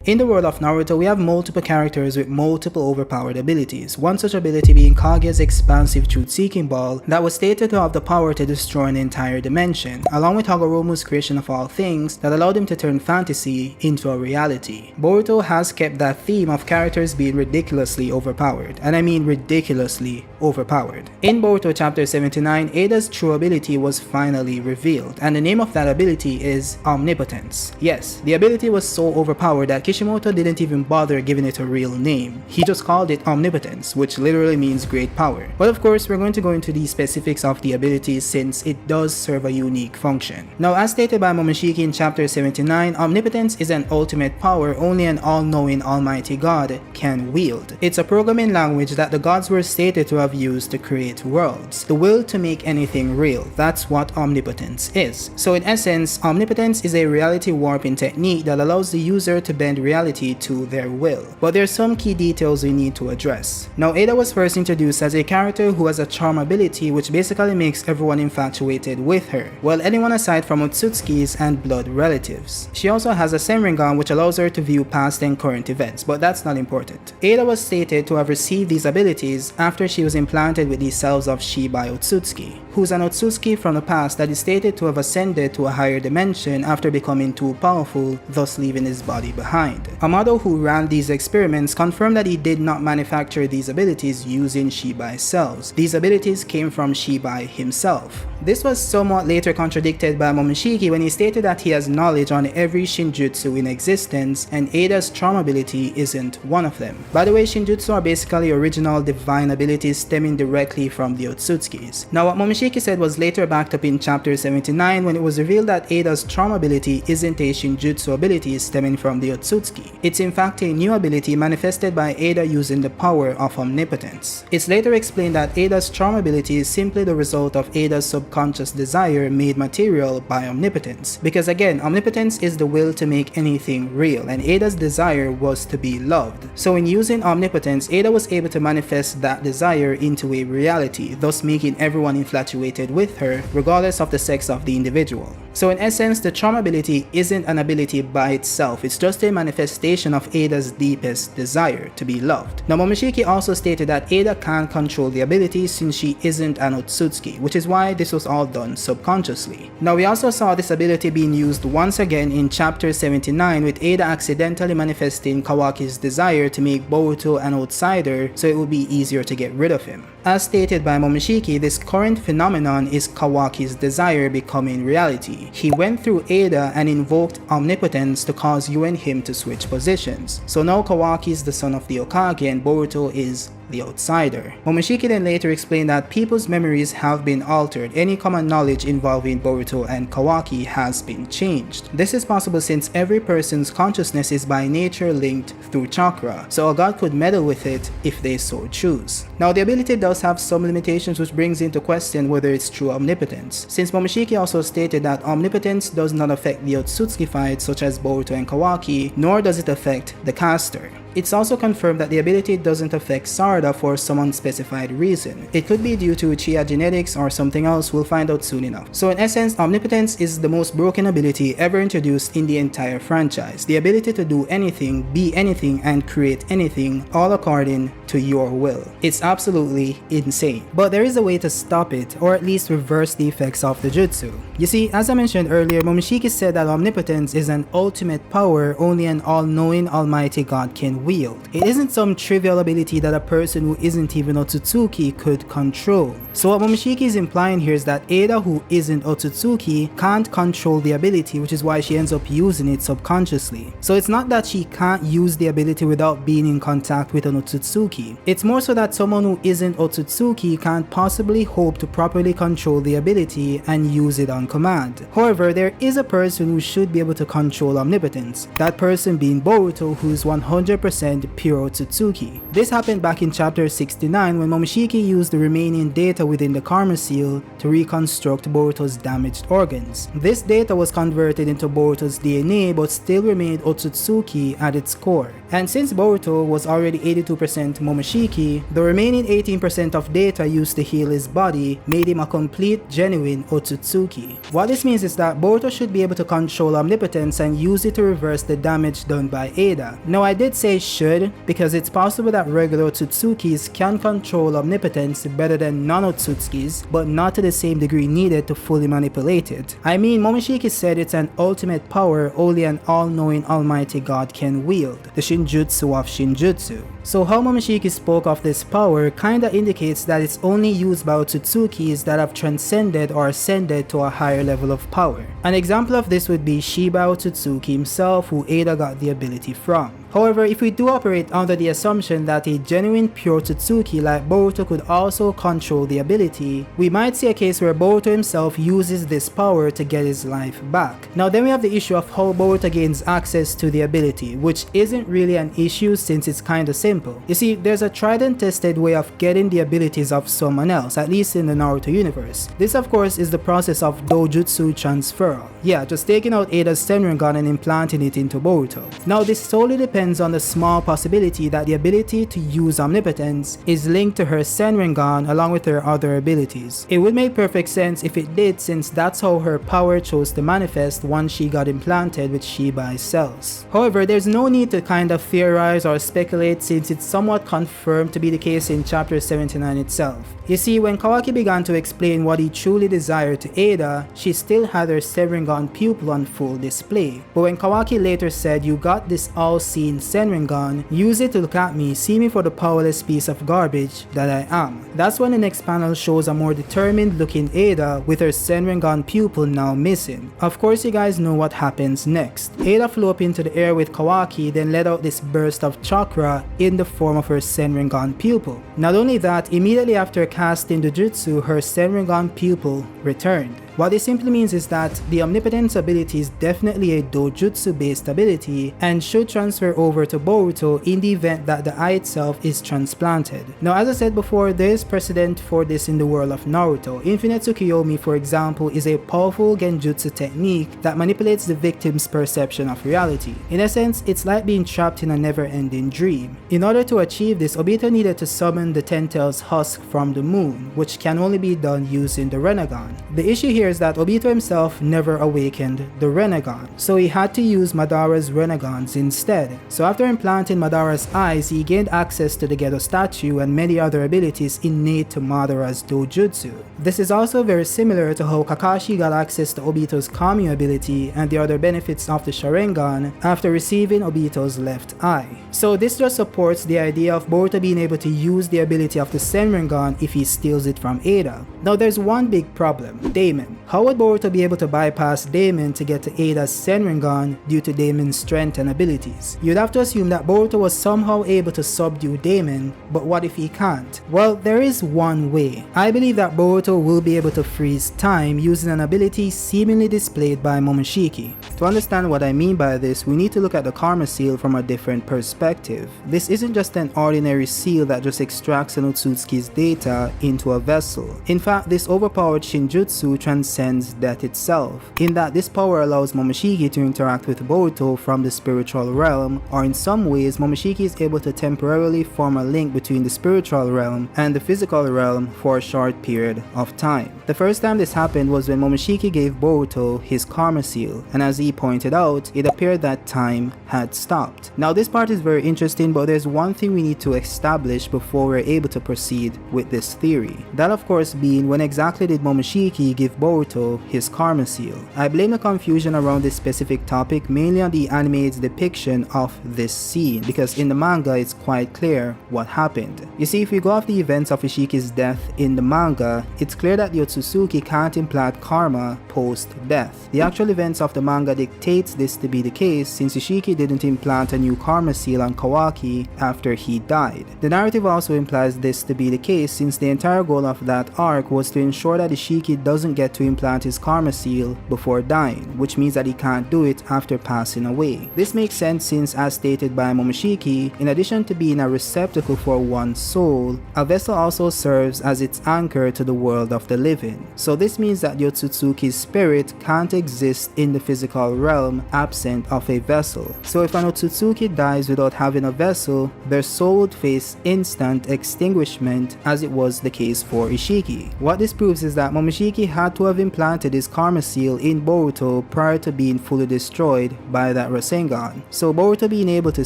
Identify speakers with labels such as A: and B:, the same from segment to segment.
A: In the world of Naruto, we have multiple characters with multiple overpowered abilities, one such ability being Kaguya's expansive truth-seeking ball that was stated to have the power to destroy an entire dimension, along with Hagoromo's creation of all things that allowed him to turn fantasy into a reality. Boruto has kept that theme of characters being ridiculously overpowered, and I mean ridiculously overpowered. In Boruto chapter 79, Eida's true ability was finally revealed, and the name of that ability is Omnipotence. Yes, the ability was so overpowered that Kishimoto didn't even bother giving it a real name. He just called it Omnipotence, which literally means great power. But of course, we're going to go into the specifics of the ability since it does serve a unique function. Now, as stated by Momoshiki in chapter 79, Omnipotence is an ultimate power only an all-knowing almighty god can wield. It's a programming language that the gods were stated to have used to create worlds. The will to make anything real, that's what Omnipotence is. So in essence, Omnipotence is a reality warping technique that allows the user to bend reality to their will. But there's some key details we need to address. Now, Eida was first introduced as a character who has a charm ability which basically makes everyone infatuated with her, well, anyone aside from Otsutsukis and blood relatives. She also has a SENRINGAN which allows her to view past and current events, but that's not important. Eida was stated to have received these abilities after she was implanted with the cells of Shi by Otsutsuki, who's an Otsutsuki from the past that is stated to have ascended to a higher dimension after becoming too powerful, thus leaving his body behind. A model who ran these experiments confirmed that he did not manufacture these abilities using Shibai cells. These abilities came from Shibai himself. This was somewhat later contradicted by Momoshiki when he stated that he has knowledge on every Shinjutsu in existence and Eida's charm ability isn't one of them. By the way, Shinjutsu are basically original divine abilities stemming directly from the Otsutsukis. Now, what Momoshiki said was later backed up in chapter 79 when it was revealed that Eida's charm ability isn't a Shinjutsu ability stemming from the Otsutsuki. It's in fact a new ability manifested by Eida using the power of Omnipotence. It's later explained that Eida's charm ability is simply the result of Eida's subconscious desire made material by Omnipotence. Because again, Omnipotence is the will to make anything real, and Eida's desire was to be loved. So in using Omnipotence, Eida was able to manifest that desire into a reality, thus making everyone infatuated with her, regardless of the sex of the individual. So in essence, the charm ability isn't an ability by itself, it's just a manifestation of Eida's deepest desire to be loved. Now, Momoshiki also stated that Eida can't control the ability since she isn't an Otsutsuki, which is why this was all done subconsciously. Now, we also saw this ability being used once again in chapter 79 with Eida accidentally manifesting Kawaki's desire to make Boruto an outsider so it would be easier to get rid of him. As stated by Momoshiki, this current phenomenon is Kawaki's desire becoming reality. He went through Eida and invoked Omnipotence to cause you and him to switch positions. So now Kawaki is the son of the Hokage and Boruto is the outsider. Momoshiki then later explained that people's memories have been altered. Any common knowledge involving Boruto and Kawaki has been changed. This is possible since every person's consciousness is by nature linked through chakra, so a god could meddle with it if they so choose. Now, the ability does have some limitations, which brings into question whether it's true Omnipotence, since Momoshiki also stated that Omnipotence does not affect the Otsutsuki fights such as Boruto and Kawaki, nor does it affect the caster. It's also confirmed that the ability doesn't affect Sarada for some unspecified reason. It could be due to Chia genetics or something else, we'll find out soon enough. So in essence, Omnipotence is the most broken ability ever introduced in the entire franchise. The ability to do anything, be anything, and create anything, all according to your will. It's absolutely insane. But there is a way to stop it, or at least reverse the effects of the jutsu. You see, as I mentioned earlier, Momoshiki said that Omnipotence is an ultimate power only an all-knowing almighty god can wield. It isn't some trivial ability that a person who isn't even Otsutsuki could control. So what Momoshiki is implying here is that Eida, who isn't Otsutsuki, can't control the ability, which is why she ends up using it subconsciously. So it's not that she can't use the ability without being in contact with an Otsutsuki. It's more so that someone who isn't Otsutsuki can't possibly hope to properly control the ability and use it on command. However, there is a person who should be able to control Omnipotence, that person being Boruto, who's 100% 100% pure Otsutsuki. This happened back in chapter 69 when Momoshiki used the remaining data within the Karma Seal to reconstruct Boruto's damaged organs. This data was converted into Boruto's DNA but still remained Otsutsuki at its core. And since Boruto was already 82% Momoshiki, the remaining 18% of data used to heal his body made him a complete, genuine Otsutsuki. What this means is that Boruto should be able to control Omnipotence and use it to reverse the damage done by Eida. Now I did say should because it's possible that regular Otsutsukis can control Omnipotence better than non-Otsutsukis, but not to the same degree needed to fully manipulate it. I mean, Momoshiki said it's an ultimate power only an all-knowing almighty god can wield, the Shinjutsu of Shinjutsu. So how Momoshiki spoke of this power kinda indicates that it's only used by Otsutsukis that have transcended or ascended to a higher level of power. An example of this would be Shiba Otsutsuki himself, who Eida got the ability from. However, if we do operate under the assumption that a genuine pure Otsutsuki like Boruto could also control the ability, we might see a case where Boruto himself uses this power to get his life back. Now then we have the issue of how Boruto gains access to the ability, which isn't really an issue since it's kinda simple. You see, there's a tried and tested way of getting the abilities of someone else, at least in the Naruto universe. This of course is the process of dojutsu transfer. Yeah, just taking out Eida's SENRINGAN and implanting it into Boruto. Now this solely depends on the small possibility that the ability to use Omnipotence is linked to her SENRINGAN along with her other abilities. It would make perfect sense if it did, since that's how her power chose to manifest once she got implanted with Shibai cells. However, there's no need to kind of theorize or speculate since it's somewhat confirmed to be the case in chapter 79 itself. You see, when Kawaki began to explain what he truly desired to Eida, she still had her SENRINGAN pupil on full display. But when Kawaki later said, "You got this all-seeing SENRINGAN, use it to look at me, see me for the powerless piece of garbage that I am," that's when the next panel shows a more determined looking Eida with her SENRINGAN pupil now missing. Of course you guys know what happens next. Eida flew up into the air with Kawaki, then let out this burst of chakra in the form of her SENRINGAN pupil. Not only that, immediately after casting the jutsu, her SENRINGAN pupil returned. What this simply means is that the Omnipotence ability is definitely a dojutsu based ability and should transfer over to Boruto in the event that the eye itself is transplanted. Now as I said before, there is precedent for this in the world of Naruto. Infinite Tsukiyomi, for example, is a powerful genjutsu technique that manipulates the victim's perception of reality. In essence, it's like being trapped in a never-ending dream. In order to achieve this, Obito needed to summon the Ten-Tails husk from the moon, which can only be done using the Rinnegan. The issue here is that Obito himself never awakened the Rinnegan, so he had to use Madara's Rinnegans instead. So after implanting Madara's eyes, he gained access to the Gedo statue and many other abilities innate to Madara's dojutsu. This is also very similar to how Kakashi got access to Obito's Kamio ability and the other benefits of the Sharingan after receiving Obito's left eye. So this just supports the idea of Boruto being able to use the ability of the SENRINGAN if he steals it from Eida. Now there's one big problem: Daemon. How would Boruto be able to bypass Daemon to get to Eida's SENRINGAN due to Daemon's strength and abilities? You'd have to assume that Boruto was somehow able to subdue Daemon, but what if he can't? Well, there is one way. I believe that Boruto will be able to freeze time using an ability seemingly displayed by Momoshiki. To understand what I mean by this, we need to look at the Karma Seal from a different perspective. This isn't just an ordinary seal that just extracts an Otsutsuki's data into a vessel. In fact, this overpowered Shinjutsu transcends death itself, in that this power allows Momoshiki to interact with Boruto from the spiritual realm, or in some ways Momoshiki is able to temporarily form a link between the spiritual realm and the physical realm for a short period of time. The first time this happened was when Momoshiki gave Boruto his Karma Seal, and as he pointed out, it appeared that time had stopped. Now this part is very interesting, but there's one thing we need to establish before we're able to proceed with this theory. That of course being, when exactly did Momoshiki give Boruto his Karma Seal? I blame the confusion around this specific topic mainly on the anime's depiction of this scene, because in the manga it's quite clear what happened. You see, if we go off the events of Ishiki's death in the manga, it's clear that the Otsutsuki can't implant karma post-death. The actual events of the manga dictates this to be the case, since Ishiki didn't implant a new Karma Seal on Kawaki after he died. The narrative also implies this to be the case, since the entire goal of that arc was to ensure that Ishiki doesn't get to to implant his karma seal before dying, which means that he can't do it after passing away. This makes sense since, as stated by Momoshiki, in addition to being a receptacle for one's soul, a vessel also serves as its anchor to the world of the living. So this means that the Otsutsuki's spirit can't exist in the physical realm absent of a vessel. So if an Otsutsuki dies without having a vessel, their soul would face instant extinguishment, as it was the case for Ishiki. What this proves is that Momoshiki had to have implanted his karma seal in Boruto prior to being fully destroyed by that Rasengan. So Boruto being able to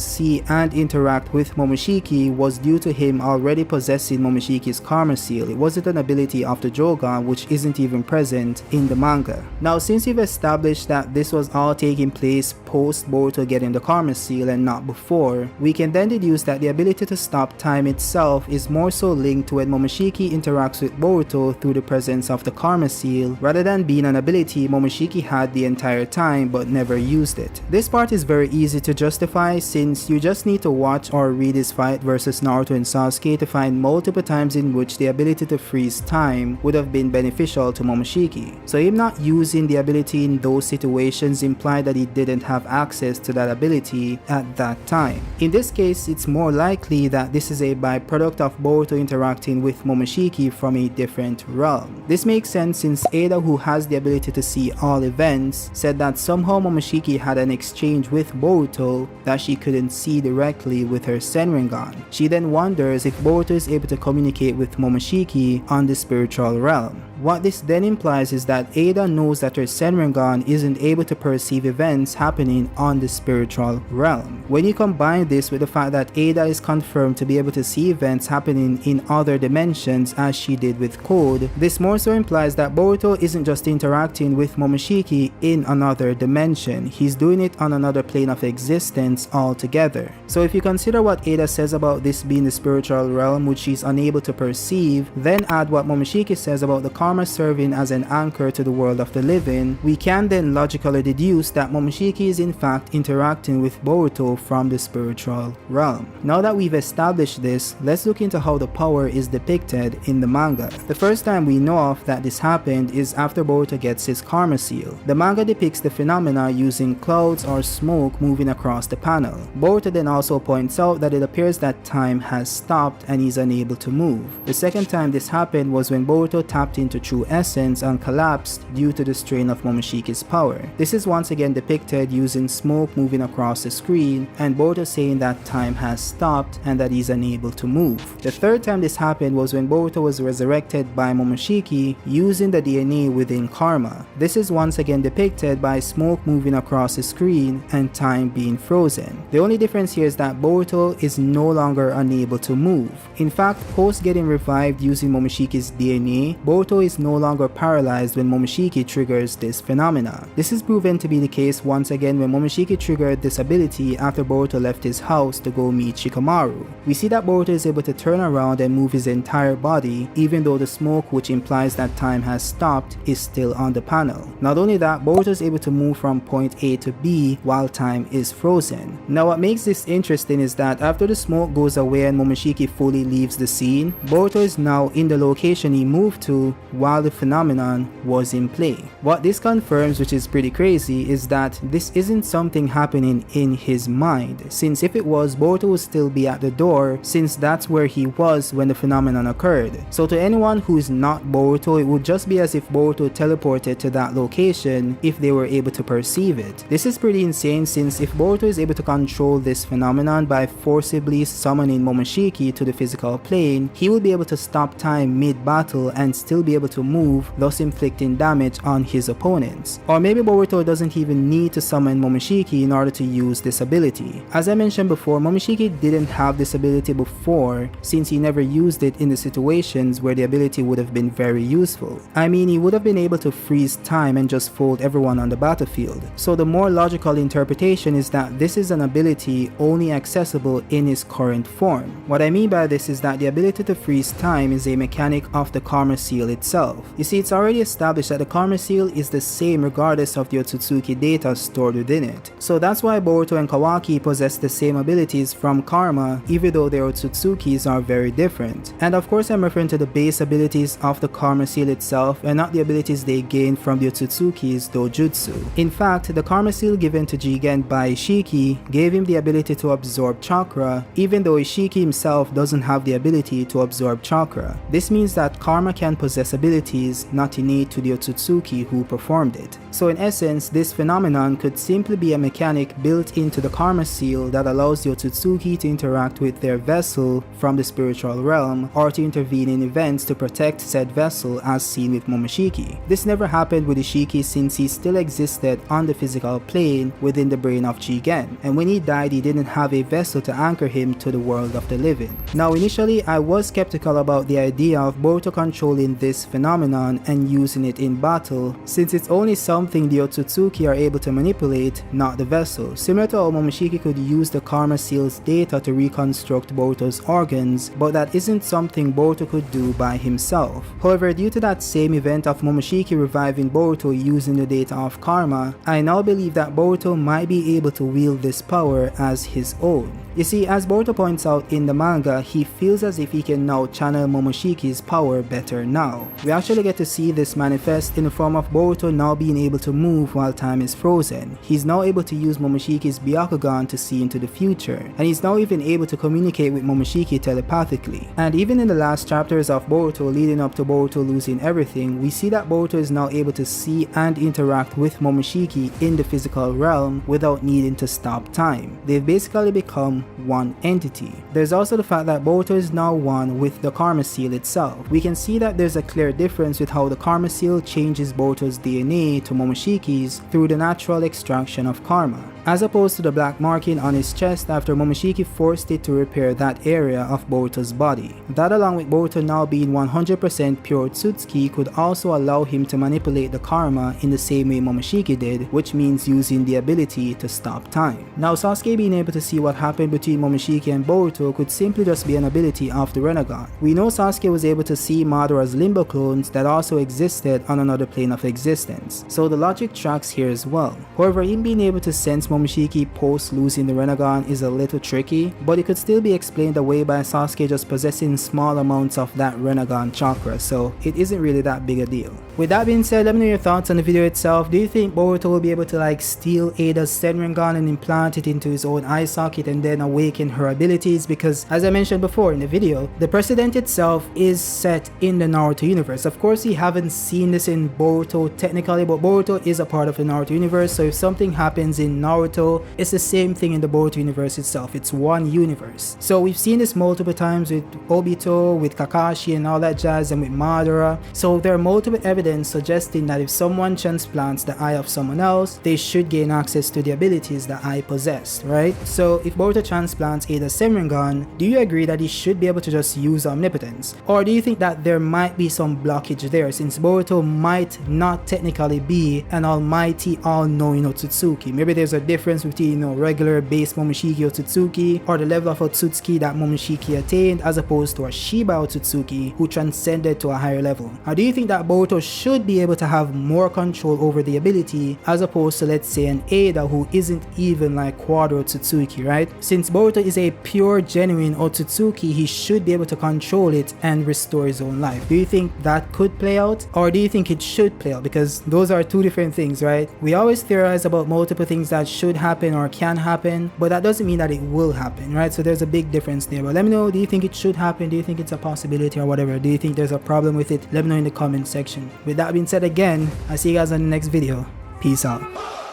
A: see and interact with Momoshiki was due to him already possessing Momoshiki's karma seal. It wasn't an ability of the Jogan, which isn't even present in the manga. Now, since we've established that this was all taking place post Boruto getting the karma seal and not before, we can then deduce that the ability to stop time itself is more so linked to when Momoshiki interacts with Boruto through the presence of the karma seal, rather than being an ability Momoshiki had the entire time but never used it. This part is very easy to justify, since you just need to watch or read his fight versus Naruto and Sasuke to find multiple times in which the ability to freeze time would have been beneficial to Momoshiki. So him not using the ability in those situations implied that he didn't have access to that ability at that time. In this case, it's more likely that this is a byproduct of Boruto interacting with Momoshiki from a different realm. This makes sense since Eida, who has the ability to see all events, said that somehow Momoshiki had an exchange with Boruto that she couldn't see directly with her SENRINGAN. She then wonders if Boruto is able to communicate with Momoshiki on the spiritual realm. What this then implies is that Eida knows that her SENRINGAN isn't able to perceive events happening on the spiritual realm. When you combine this with the fact that Eida is confirmed to be able to see events happening in other dimensions as she did with Code, this more so implies that Boruto isn't just interacting with Momoshiki in another dimension, he's doing it on another plane of existence altogether. So if you consider what Eida says about this being the spiritual realm which she's unable to perceive, then add what Momoshiki says about the karma serving as an anchor to the world of the living, we can then logically deduce that Momoshiki is in fact interacting with Boruto from the spiritual realm. Now that we've established this, let's look into how the power is depicted in the manga. The first time we know of that this happened is after Boruto gets his karma seal. The manga depicts the phenomena using clouds or smoke moving across the panel. Boruto then also points out that it appears that time has stopped and he's unable to move. The second time this happened was when Boruto tapped into true essence and collapsed due to the strain of Momoshiki's power. This is once again depicted using smoke moving across the screen and Boruto saying that time has stopped and that he's unable to move. The third time this happened was when Boruto was resurrected by Momoshiki using the DNA within karma. This is once again depicted by smoke moving across the screen and time being frozen. The only difference here is that Boruto is no longer unable to move. In fact, post getting revived using Momoshiki's DNA, Boruto is no longer paralyzed when Momoshiki triggers this phenomena. This is proven to be the case once again when Momoshiki triggered this ability after Boruto left his house to go meet Shikamaru. We see that Boruto is able to turn around and move his entire body, even though the smoke, which implies that time has stopped, is still on the panel. Not only that, Boruto is able to move from point A to B while time is frozen. Now what makes this interesting is that after the smoke goes away and Momoshiki fully leaves the scene, Boruto is now in the location he moved to while the phenomenon was in play. What this confirms, which is pretty crazy, is that this isn't something happening in his mind, since if it was, Boruto would still be at the door, since that's where he was when the phenomenon occurred. So to anyone who is not Boruto, it would just be as if Boruto teleported to that location if they were able to perceive it. This is pretty insane, since if Boruto is able to control this phenomenon by forcibly summoning Momoshiki to the physical plane, he will be able to stop time mid-battle and still be able to move, thus inflicting damage on his opponents. Or maybe Boruto doesn't even need to summon Momoshiki in order to use this ability. As I mentioned before, Momoshiki didn't have this ability before, since he never used it in the situations where the ability would have been very useful. I mean, he would have been able to freeze time and just fold everyone on the battlefield. So the more logical interpretation is that this is an ability only accessible in his current form. What I mean by this is that the ability to freeze time is a mechanic of the karma seal itself. itself. You see, it's already established that the Karma Seal is the same regardless of the Otsutsuki data stored within it. So that's why Boruto and Kawaki possess the same abilities from Karma, even though their Otsutsukis are very different. And of course I'm referring to the base abilities of the Karma Seal itself and not the abilities they gain from the Otsutsuki's dojutsu. In fact, the Karma Seal given to Jigen by Ishiki gave him the ability to absorb chakra, even though Ishiki himself doesn't have the ability to absorb chakra. This means that Karma can possess abilities not innate to the Otsutsuki who performed it. So in essence, this phenomenon could simply be a mechanic built into the Karma Seal that allows the Otsutsuki to interact with their vessel from the spiritual realm or to intervene in events to protect said vessel, as seen with Momoshiki. This never happened with Ishiki since he still existed on the physical plane within the brain of Jigen, and when he died he didn't have a vessel to anchor him to the world of the living. Now initially I was skeptical about the idea of Boruto controlling this phenomenon and using it in battle, since it's only something the Otsutsuki are able to manipulate, not the vessel. Similar to how Momoshiki could use the Karma Seal's data to reconstruct Boruto's organs, but that isn't something Boruto could do by himself. However, due to that same event of Momoshiki reviving Boruto using the data of Karma, I now believe that Boruto might be able to wield this power as his own. You see, as Boruto points out in the manga, he feels as if he can now channel Momoshiki's power better now. We actually get to see this manifest in the form of Boruto now being able to move while time is frozen. He's now able to use Momoshiki's Byakugan to see into the future, and he's now even able to communicate with Momoshiki telepathically. And even in the last chapters of Boruto leading up to Boruto losing everything, we see that Boruto is now able to see and interact with Momoshiki in the physical realm without needing to stop time. They've basically become one entity. There's also the fact that Boruto is now one with the Karma Seal itself. We can see that there's a clear difference with how the Karma Seal changes Boruto's DNA to Momoshiki's through the natural extraction of karma, as opposed to the black marking on his chest after Momoshiki forced it to repair that area of Boruto's body. That, along with Boruto now being 100% pure Otsutsuki, could also allow him to manipulate the karma in the same way Momoshiki did, which means using the ability to stop time. Now Sasuke being able to see what happened between Momoshiki and Boruto could simply just be an ability of the Rinnegan. We know Sasuke was able to see Madara's limbo clones that also existed on another plane of existence, so the logic tracks here as well. However, him being able to sense Momoshiki post losing the Rinnegan is a little tricky, but it could still be explained away by Sasuke just possessing small amounts of that Rinnegan chakra, so it isn't really that big a deal. With that being said, let me know your thoughts on the video itself. Do you think Boruto will be able to steal Eida's SENRINGAN and implant it into his own eye socket and then awaken her abilities? Because as I mentioned before in the video, the precedent itself is set in the Naruto universe. Of course, we haven't seen this in Boruto technically, but Boruto is a part of the Naruto universe, so if something happens in Naruto, it's the same thing in the Boruto universe itself. It's one universe. So we've seen this multiple times with Obito, with Kakashi and all that jazz, and with Madara. So there are multiple evidence suggesting that if someone transplants the eye of someone else, they should gain access to the abilities that eye possessed, right? So if Boruto transplants Eida's SENRINGAN, do you agree that he should be able to just use Omnipotence? Or do you think that there might be some blockage there, since Boruto might not technically be an almighty all-knowing Otsutsuki? Maybe there's a difference between, regular base Momoshiki Otsutsuki or the level of Otsutsuki that Momoshiki attained, as opposed to a Shiba Otsutsuki who transcended to a higher level. Or do you think that Boruto should be able to have more control over the ability, as opposed to, let's say, an Eida who isn't even like quarter Otsutsuki, right? Since Boruto is a pure genuine Otsutsuki, he should be able to control it and restore his own life. Do you think that could play out, or do you think it should play out? Because those are two different things, right? We always theorize about multiple things that should happen or can happen, but that doesn't mean that it will happen, right? So there's a big difference there. But let me know, do you think it should happen? Do you think it's a possibility or whatever? Do you think there's a problem with it? Let me know in the comment section. With that being said, again, I'll see you guys on the next video. Peace out.